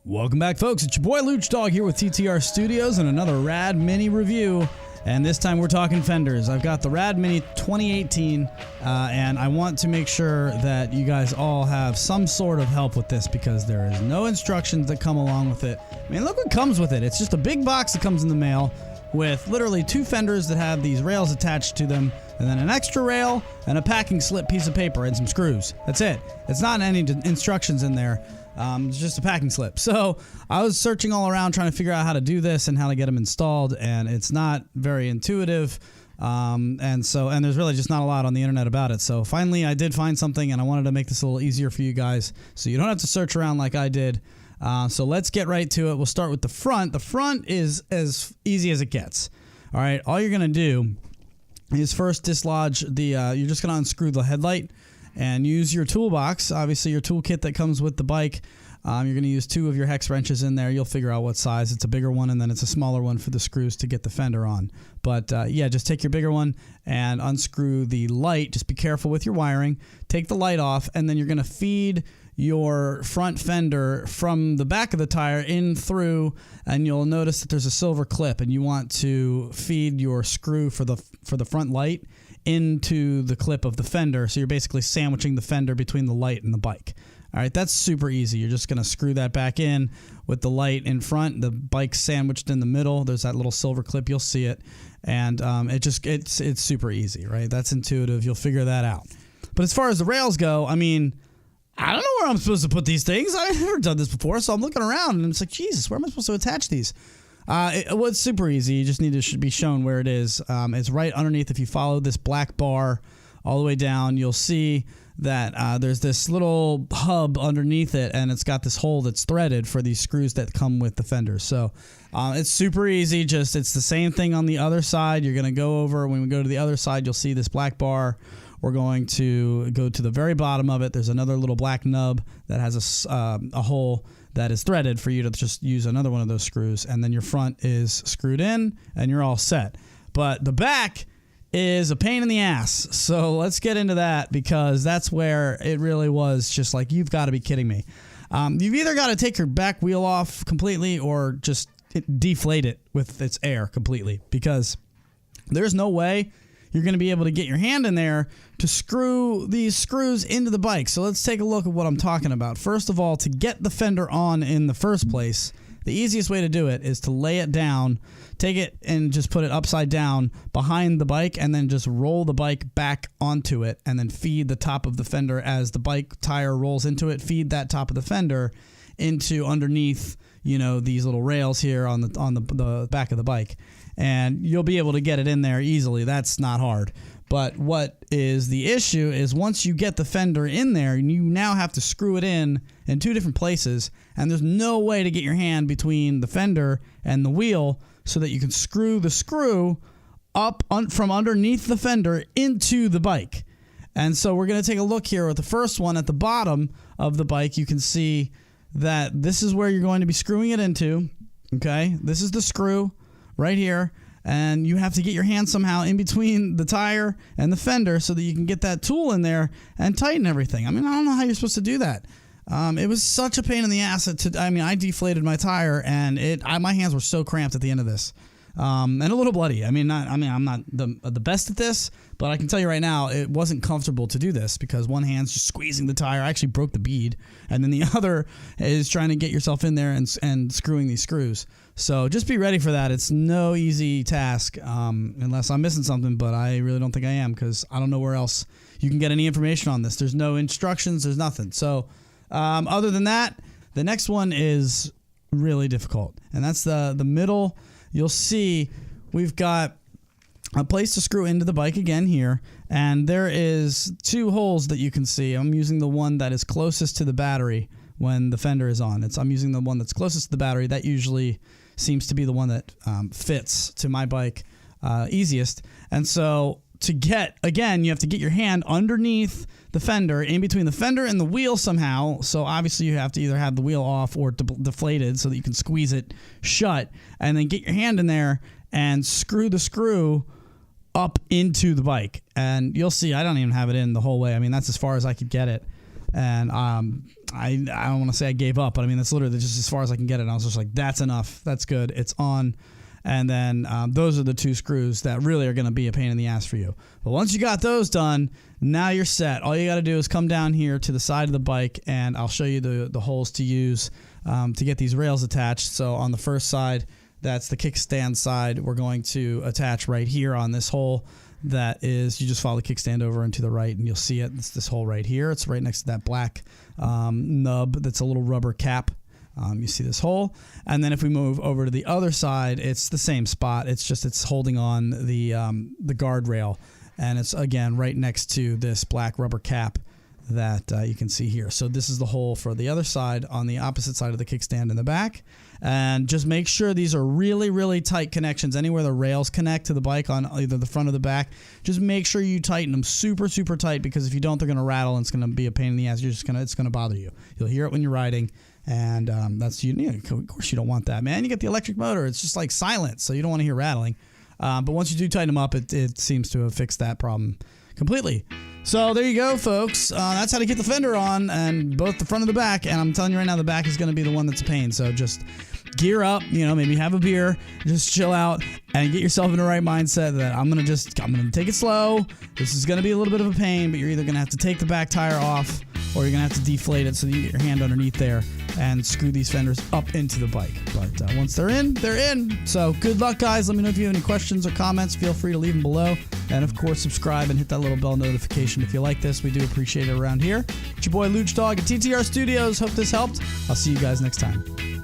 Welcome back, folks. It's your boy Luch Dog here with TTR Studios and another Radmini review. And this time we're talking Fenders. I've got the Radmini 2018, and I want to make sure that you guys all have some sort of help with this because there is no instructions that come along with it. I mean, look what comes with it. It's just a big box that comes in the mail with literally two fenders that have these rails attached to them, and then an extra rail and a packing slip piece of paper and some screws. That's it. It's not any instructions in there. It's just a packing slip. So I was searching all around trying to figure out how to do this and how to get them installed, and it's not very intuitive. And there's really just not a lot on the internet about it. So finally I did find something, and I wanted to make this a little easier for you guys so you don't have to search around like I did. So let's get right to it. We'll start with the front. The front is as easy as it gets. All right, all you're gonna do is first dislodge the, you're just gonna unscrew the headlight and use your toolbox, obviously your toolkit that comes with the bike. You're going to use 2 of your hex wrenches in there. You'll figure out what size. It's a bigger one, and then it's a smaller one for the screws to get the fender on. But yeah, just take your bigger one and unscrew the light. Just be careful with your wiring. Take the light off, and then you're going to feed your front fender from the back of the tire in through, and you'll notice that there's a silver clip, and you want to feed your screw for the front light into the clip of the fender. So you're basically sandwiching the fender between the light and the bike. All right, that's super easy. You're just going to screw that back in with the light in front, the bike sandwiched in the middle. There's that little silver clip. You'll see it. And it's super easy, right? That's intuitive. You'll figure that out. But as far as the rails go, I mean, I don't know where I'm supposed to put these things. I've never done this before, so I'm looking around and it's like, Jesus, where am I supposed to attach these? Well, it's super easy. You just need to be shown where it is. It's right underneath. If you follow this black bar all the way down, you'll see that there's this little hub underneath it, and it's got this hole that's threaded for these screws that come with the fenders. So it's super easy. It's the same thing on the other side. You're going to go over. When we go to the other side, you'll see this black bar. We're going to go to the very bottom of it. There's another little black nub that has a hole that is threaded for you to just use another one of those screws, and then your front is screwed in and you're all set. But the back is a pain in the ass. So let's get into that, because that's where it really was just like, you've got to be kidding me. You've either got to take your back wheel off completely or just deflate it with its air completely, because there's no way you're going to be able to get your hand in there to screw these screws into the bike. So let's take a look at what I'm talking about. First of all, to get the fender on in the first place, the easiest way to do it is to lay it down, take it and just put it upside down behind the bike, and then just roll the bike back onto it, and then feed the top of the fender as the bike tire rolls into it. Feed that top of the fender into underneath, you know, these little rails here on the back of the bike, and you'll be able to get it in there easily. That's not hard. But what is the issue is once you get the fender in there, you now have to screw it in 2 different places, and there's no way to get your hand between the fender and the wheel so that you can screw the screw up from underneath the fender into the bike. And so we're going to take a look here at the first one at the bottom of the bike. You can see that this is where you're going to be screwing it into. Okay, this is the screw right here, and you have to get your hand somehow in between the tire and the fender so that you can get that tool in there and tighten everything. I mean, I don't know how you're supposed to do that. It was such a pain in the ass. I deflated my tire, and my hands were so cramped at the end of this, and a little bloody. I'm not the best at this, but I can tell you right now, it wasn't comfortable to do this because one hand's just squeezing the tire. I actually broke the bead, and then the other is trying to get yourself in there and screwing these screws. So just be ready for that. It's no easy task, unless I'm missing something, but I really don't think I am, because I don't know where else you can get any information on this. There's no instructions. There's nothing. So other than that, the next one is really difficult, and that's the middle. You'll see we've got a place to screw into the bike again here, and there is 2 holes that you can see. I'm using the one that is closest to the battery when the fender is on. I'm using the one that's closest to the battery. That usually seems to be the one that fits to my bike easiest. And so to get, again, you have to get your hand underneath the fender, in between the fender and the wheel somehow. So obviously you have to either have the wheel off or deflated so that you can squeeze it shut, and then get your hand in there and screw the screw up into the bike. And you'll see I don't even have it in the whole way. I mean, that's as far as I could get it. And I don't want to say I gave up, but I mean, that's literally just as far as I can get it. And I was just like, that's enough. That's good. It's on. And then those are the 2 screws that really are going to be a pain in the ass for you. But once you got those done, now you're set. All you got to do is come down here to the side of the bike, and I'll show you the holes to use to get these rails attached. So on the first side, that's the kickstand side. We're going to attach right here on this hole. That is, you just follow the kickstand over and to the right, and you'll see it. It's this hole right here. It's right next to that black nub that's a little rubber cap. You see this hole. And then if we move over to the other side, it's the same spot. It's just it's holding on the guardrail. And it's, again, right next to this black rubber cap that you can see here. So this is the hole for the other side on the opposite side of the kickstand in the back. And just make sure these are really, really tight connections. Anywhere the rails connect to the bike on either the front or the back, just make sure you tighten them super, super tight, because if you don't, they're going to rattle and it's going to be a pain in the ass. It's going to bother you. You'll hear it when you're riding. And that's, of course you don't want that, man. You get the electric motor. It's just like silent, so you don't want to hear rattling. But once you do tighten them up, it seems to have fixed that problem completely. So there you go, folks. That's how to get the fender on, and both the front and the back. And I'm telling you right now, the back is going to be the one that's a pain. So just gear up, maybe have a beer, just chill out, and get yourself in the right mindset that I'm going to take it slow. This is going to be a little bit of a pain, but you're either going to have to take the back tire off, or you're going to have to deflate it so that you get your hand underneath there and screw these fenders up into the bike. But once they're in, they're in. So good luck, guys. Let me know if you have any questions or comments. Feel free to leave them below. And, of course, subscribe and hit that little bell notification if you like this. We do appreciate it around here. It's your boy Luch Dog at TTR Studios. Hope this helped. I'll see you guys next time.